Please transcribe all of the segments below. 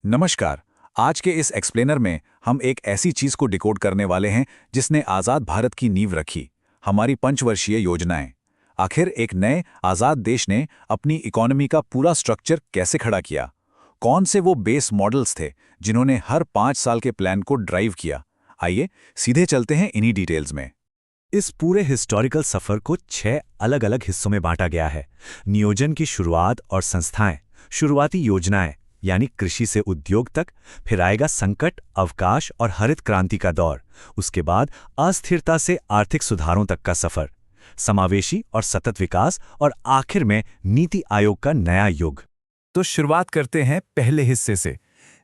नमस्कार। आज के इस एक्सप्लेनर में हम एक ऐसी चीज को डिकोड करने वाले हैं जिसने आजाद भारत की नींव रखी, हमारी पंचवर्षीय योजनाएं। आखिर एक नए आजाद देश ने अपनी इकोनॉमी का पूरा स्ट्रक्चर कैसे खड़ा किया? कौन से वो बेस मॉडल्स थे जिन्होंने हर 5 साल के प्लान को ड्राइव किया? आइए सीधे चलते हैं इन्हीं डिटेल्स में। इस पूरे हिस्टोरिकल सफर को 6 अलग अलग हिस्सों में बांटा गया है। नियोजन की शुरुआत और संस्थाएं, शुरुआती योजनाएं यानी कृषि से उद्योग तक, फिर आएगा संकट, अवकाश और हरित क्रांति का दौर, उसके बाद अस्थिरता से आर्थिक सुधारों तक का सफर, समावेशी और सतत विकास, और आखिर में नीति आयोग का नया युग। तो शुरुआत करते हैं पहले हिस्से से,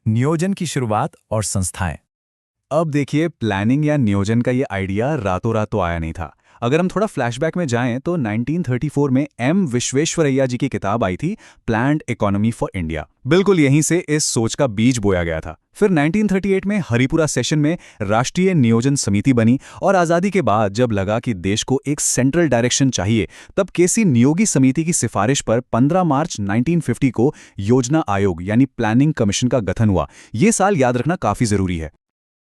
नियोजन की शुरुआत और संस्थाएं। अब देखिए, प्लानिंग या नियोजन का ये आइडिया रातों रात तो आया नहीं था। अगर हम थोड़ा फ्लैशबैक में जाएं तो 1934 में एम विश्वेश्वरैया जी की किताब आई थी, प्लान्ड इकोनॉमी फॉर इंडिया। बिल्कुल यहीं से इस सोच का बीज बोया गया था। फिर 1938 में हरिपुरा सेशन में राष्ट्रीय नियोजन समिति बनी, और आज़ादी के बाद जब लगा कि देश को एक सेंट्रल डायरेक्शन चाहिए, तब केसी नियोगी समिति की सिफारिश पर 15 मार्च 1950 को योजना आयोग यानी प्लानिंग कमीशन का गठन हुआ। ये साल याद रखना काफी जरूरी है।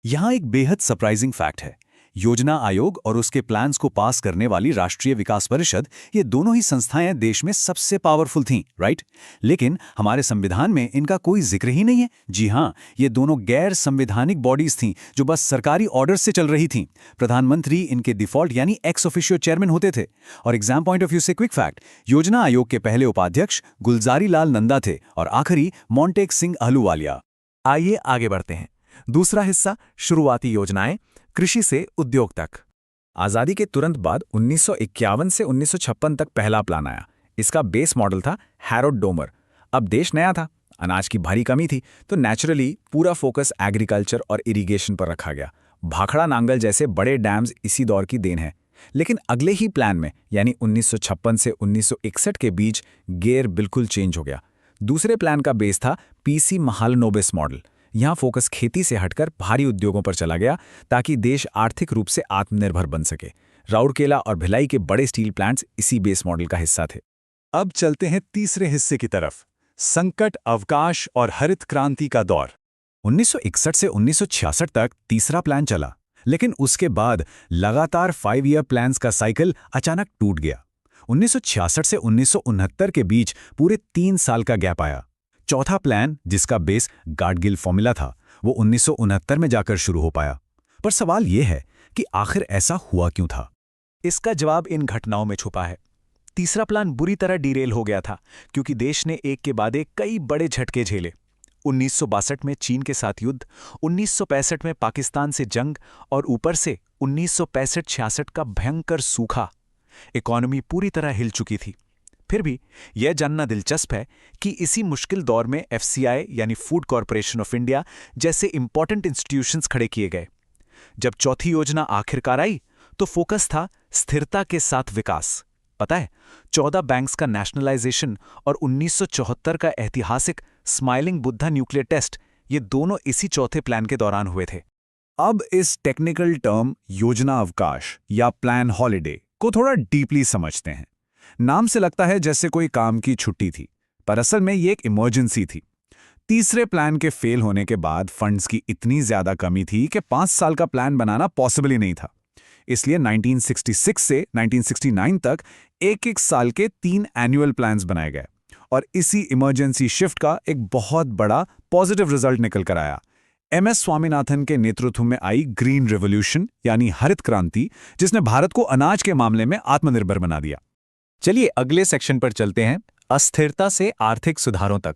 यहाँ एक बेहद सरप्राइजिंग फैक्ट है, योजना आयोग और उसके प्लान्स को पास करने वाली राष्ट्रीय विकास परिषद, ये दोनों ही संस्थाएं देश में सबसे पावरफुल थीं, राइट? लेकिन हमारे संविधान में इनका कोई जिक्र ही नहीं है। जी हाँ, ये दोनों गैर संवैधानिक बॉडीज थीं जो बस सरकारी ऑर्डर से चल रही थीं। प्रधानमंत्री इनके डिफॉल्ट यानी एक्स ऑफिशियो चेयरमैन होते थे। और एग्जाम पॉइंट ऑफ व्यू से क्विक फैक्ट, योजना आयोग के पहले उपाध्यक्ष गुलजारी लाल नंदा थे और आखिरी मोंटेक सिंह अहलूवालिया। आइए आगे बढ़ते हैं। दूसरा हिस्सा, शुरुआती योजनाएं, कृषि से उद्योग तक। आजादी के तुरंत बाद 1951 से 1956 तक पहला प्लान आया। इसका बेस मॉडल था हैरोल्ड डोमर। अब देश नया था, अनाज की भारी कमी थी, तो नेचुरली पूरा फोकस एग्रीकल्चर और इरिगेशन पर रखा गया। भाखड़ा नांगल जैसे बड़े डैम्स इसी दौर की देन है। लेकिन अगले ही प्लान में यानी 1956 से 1961 के बीच गेयर बिल्कुल चेंज हो गया। दूसरे प्लान का बेस था पीसी महालनोबिस मॉडल। यहाँ फोकस खेती से हटकर भारी उद्योगों पर चला गया ताकि देश आर्थिक रूप से आत्मनिर्भर बन सके। राउरकेला और भिलाई के बड़े स्टील प्लांट्स इसी बेस मॉडल का हिस्सा थे। अब चलते हैं तीसरे हिस्से की तरफ, संकट, अवकाश और हरित क्रांति का दौर। 1961 से 1966 तक तीसरा प्लान चला, लेकिन उसके बाद लगातार 5 ईयर प्लान्स का साइकिल अचानक टूट गया। 1966 से 1969 के बीच पूरे 3 साल का गैप आया। चौथा प्लान, जिसका बेस गाडगिल फॉर्मूला था, वो 1969 में जाकर शुरू हो पाया। पर सवाल ये है कि आखिर ऐसा हुआ क्यों था? इसका जवाब इन घटनाओं में छुपा है। तीसरा प्लान बुरी तरह डिरेल हो गया था क्योंकि देश ने एक के बाद एक कई बड़े झटके झेले। 1962 में चीन के साथ युद्ध, 1965 में पाकिस्तान से जंग, और ऊपर से 1965-66 का भयंकर सूखा। इकोनॉमी पूरी तरह हिल चुकी थी। फिर भी यह जानना दिलचस्प है कि इसी मुश्किल दौर में एफसीआई यानी फूड कॉरपोरेशन ऑफ इंडिया जैसे इंपॉर्टेंट इंस्टीट्यूशंस खड़े किए गए। जब चौथी योजना आखिरकार आई तो फोकस था स्थिरता के साथ विकास। पता है, 14 बैंक्स का नेशनलाइजेशन और 1974 का ऐतिहासिक स्माइलिंग बुद्धा न्यूक्लियर टेस्ट, ये दोनों इसी चौथे प्लान के दौरान हुए थे। अब इस टेक्निकल टर्म योजना अवकाश या प्लान हॉलिडे को थोड़ा डीपली समझते हैं। नाम से लगता है जैसे कोई काम की छुट्टी थी, पर असल में ये एक इमरजेंसी थी। तीसरे प्लान के फेल होने के बाद फंड्स की इतनी ज्यादा कमी थी कि 5 साल का प्लान बनाना पॉसिबल ही नहीं था। इसलिए 1966 से 1969 तक एक साल के 3 एनुअल प्लान्स बनाए गए, और इसी इमरजेंसी शिफ्ट का एक बहुत बड़ा पॉजिटिव रिजल्ट निकल कर आया। एमएस स्वामीनाथन के नेतृत्व में आई ग्रीन रेवोल्यूशन यानी हरित क्रांति, जिसने भारत को अनाज के मामले में आत्मनिर्भर बना दिया। चलिए अगले सेक्शन पर चलते हैं, अस्थिरता से आर्थिक सुधारों तक।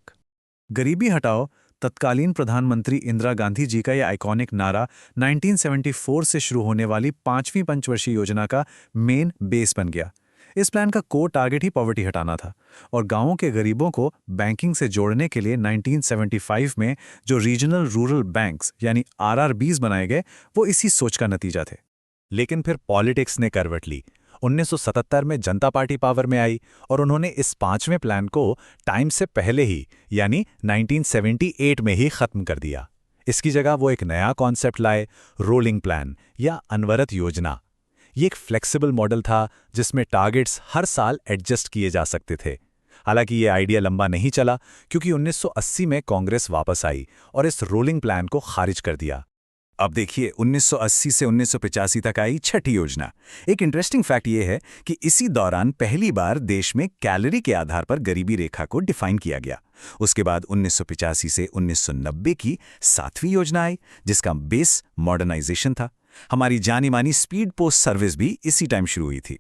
गरीबी हटाओ तत्कालीन प्रधानमंत्री इंदिरा गांधी जी का यह आइकॉनिक नारा 1974 से शुरू होने वाली 5वीं पंचवर्षीय योजना का मेन बेस बन गया। इस प्लान का कोर टारगेट ही पॉवर्टी हटाना था, और गांवों के गरीबों को बैंकिंग से जोड़ने के लिए 1975 में जो रीजनल रूरल बैंक्स यानी आरआरबीज बनाए गए, वो इसी सोच का नतीजा थे। लेकिन फिर पॉलिटिक्स ने करवट ली। 1977 में जनता पार्टी पावर में आई और उन्होंने इस 5वें प्लान को टाइम से पहले ही यानी 1978 में ही खत्म कर दिया। इसकी जगह वो एक नया कॉन्सेप्ट लाए, रोलिंग प्लान या अनवरत योजना। ये एक फ्लेक्सिबल मॉडल था जिसमें टारगेट्स हर साल एडजस्ट किए जा सकते थे। हालांकि ये आइडिया लंबा नहीं चला क्योंकि 1980 में कांग्रेस वापस आई और इस रोलिंग प्लान को खारिज कर दिया। अब देखिए 1980 से 1985 तक आई छठी योजना। एक इंटरेस्टिंग फैक्ट ये है कि इसी दौरान पहली बार देश में कैलोरी के आधार पर गरीबी रेखा को डिफाइन किया गया। उसके बाद 1985 से 1990 की 7वीं योजना आई जिसका बेस मॉडर्नाइजेशन था। हमारी जानी मानी स्पीड पोस्ट सर्विस भी इसी टाइम शुरू हुई थी।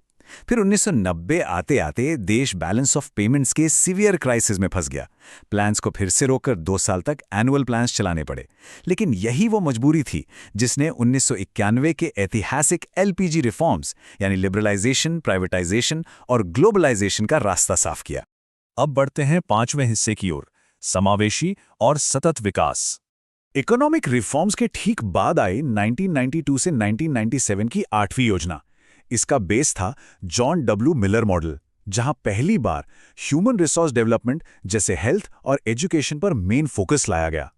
फिर 1990 आते आते देश बैलेंस ऑफ पेमेंट्स के सीवियर क्राइसिस में फंस गया। प्लान्स को फिर से रोककर 2 साल तक एनुअल प्लान्स चलाने पड़े। लेकिन यही वो मजबूरी थी जिसने 1991 के ऐतिहासिक एलपीजी रिफॉर्म्स यानी लिबरलाइजेशन, प्राइवेटाइजेशन और ग्लोबलाइजेशन का रास्ता साफ किया। अब बढ़ते हैं 5वें हिस्से की ओर, समावेशी और सतत विकास। इकोनॉमिक रिफॉर्म्स के ठीक बाद आई 1992 से 1997 की 8वीं योजना। इसका बेस था जॉन डब्ल्यू मिलर मॉडल, जहां पहली बार ह्यूमन रिसोर्स डेवलपमेंट जैसे हेल्थ और एजुकेशन पर मेन फोकस लाया गया।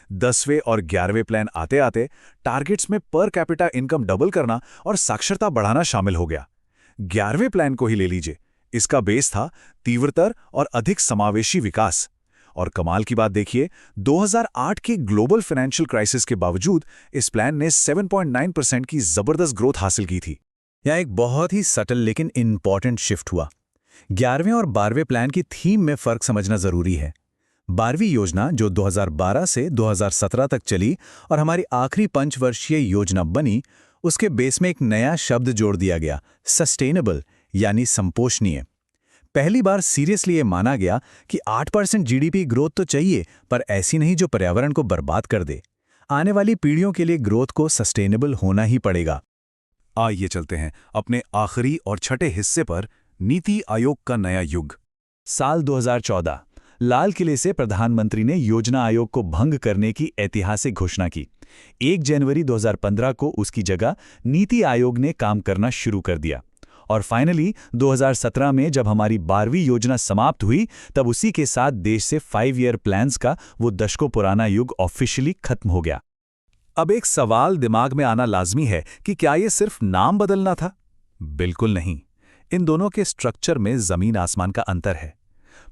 10वें और 11वें प्लान आते आते टारगेट्स में पर कैपिटा इनकम डबल करना और साक्षरता बढ़ाना शामिल हो गया। 11वें प्लान को ही ले लीजिए, इसका बेस था तीव्रतर और अधिक समावेशी विकास। और कमाल की बात देखिए, 2008 के ग्लोबल फाइनेंशियल क्राइसिस के बावजूद इस प्लान ने 7.9% की जबरदस्त ग्रोथ हासिल की थी। यहाँ एक बहुत ही सटल लेकिन इंपॉर्टेंट शिफ्ट हुआ। 11वें और 12वें प्लान की थीम में फर्क समझना जरूरी है। 12वीं योजना जो 2012 से 2017 तक चली और हमारी आखिरी पंचवर्षीय योजना बनी, उसके बेस में एक नया शब्द जोड़ दिया गया, सस्टेनेबल यानी संपोषणीय। पहली बार सीरियसली ये माना गया कि 8% जीडीपी ग्रोथ तो चाहिए, पर ऐसी नहीं जो पर्यावरण को बर्बाद कर दे। आने वाली पीढ़ियों के लिए ग्रोथ को सस्टेनेबल होना ही पड़ेगा। आइए चलते हैं अपने आखिरी और छठे हिस्से पर, नीति आयोग का नया युग। साल 2014 लाल किले से प्रधानमंत्री ने योजना आयोग को भंग करने की ऐतिहासिक घोषणा की। 1 जनवरी 2015 को उसकी जगह नीति आयोग ने काम करना शुरू कर दिया। और फाइनली 2017 में जब हमारी 12वीं योजना समाप्त हुई, तब उसी के साथ देश से 5 ईयर प्लान्स का वो दशकों पुराना युग ऑफिशियली खत्म हो गया। अब एक सवाल दिमाग में आना लाजमी है कि क्या ये सिर्फ नाम बदलना था? बिल्कुल नहीं। इन दोनों के स्ट्रक्चर में जमीन आसमान का अंतर है।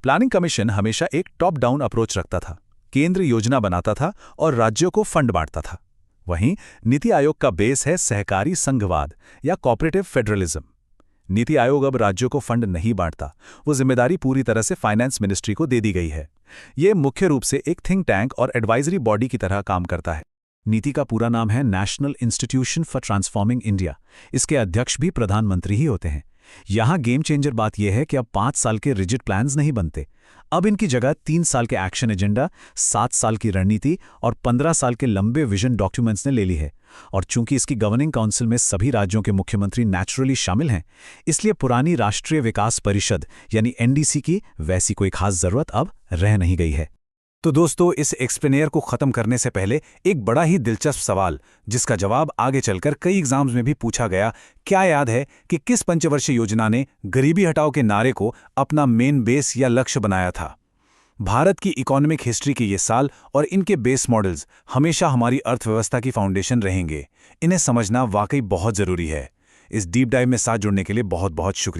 प्लानिंग कमीशन हमेशा एक टॉप डाउन अप्रोच रखता था। केंद्र योजना बनाता था और राज्यों को फंड बांटता था। वहीं नीति आयोग का बेस है सहकारी संघवाद या कोऑपरेटिव फेडरलिज्म। नीति आयोग अब राज्यों को फंड नहीं बांटता, वो जिम्मेदारी पूरी तरह से फाइनेंस मिनिस्ट्री को दे दी गई है। ये मुख्य रूप से एक थिंक टैंक और एडवाइजरी बॉडी की तरह काम करता है। नीति का पूरा नाम है national institution for transforming India. इसके अध्यक्ष भी प्रधानमंत्री ही होते हैं। यहाँ गेम चेंजर बात यह है कि अब 5 साल के रिजिड प्लान्स नहीं बनते। अब इनकी जगह 3 साल के एक्शन एजेंडा, 7 साल की रणनीति और 15 साल के लंबे विजन डॉक्यूमेंट्स ने ले ली है। और चूंकि इसकी गवर्निंग काउंसिल में सभी राज्यों के मुख्यमंत्री नेचुरली शामिल हैं, इसलिए पुरानी राष्ट्रीय विकास परिषद यानी एनडीसी की वैसी कोई खास जरूरत अब रह नहीं गई है। तो दोस्तों, इस एक्सप्लेनेयर को खत्म करने से पहले एक बड़ा ही दिलचस्प सवाल, जिसका जवाब आगे चलकर कई एग्जाम्स में भी पूछा गया। क्या याद है कि किस पंचवर्षीय योजना ने गरीबी हटाओ के नारे को अपना मेन बेस या लक्ष्य बनाया था? भारत की इकोनॉमिक हिस्ट्री के ये साल और इनके बेस मॉडल्स हमेशा हमारी अर्थव्यवस्था की फाउंडेशन रहेंगे। इन्हें समझना वाकई बहुत जरूरी है। इस डीप डाइव में साथ जुड़ने के लिए बहुत बहुत शुक्रिया।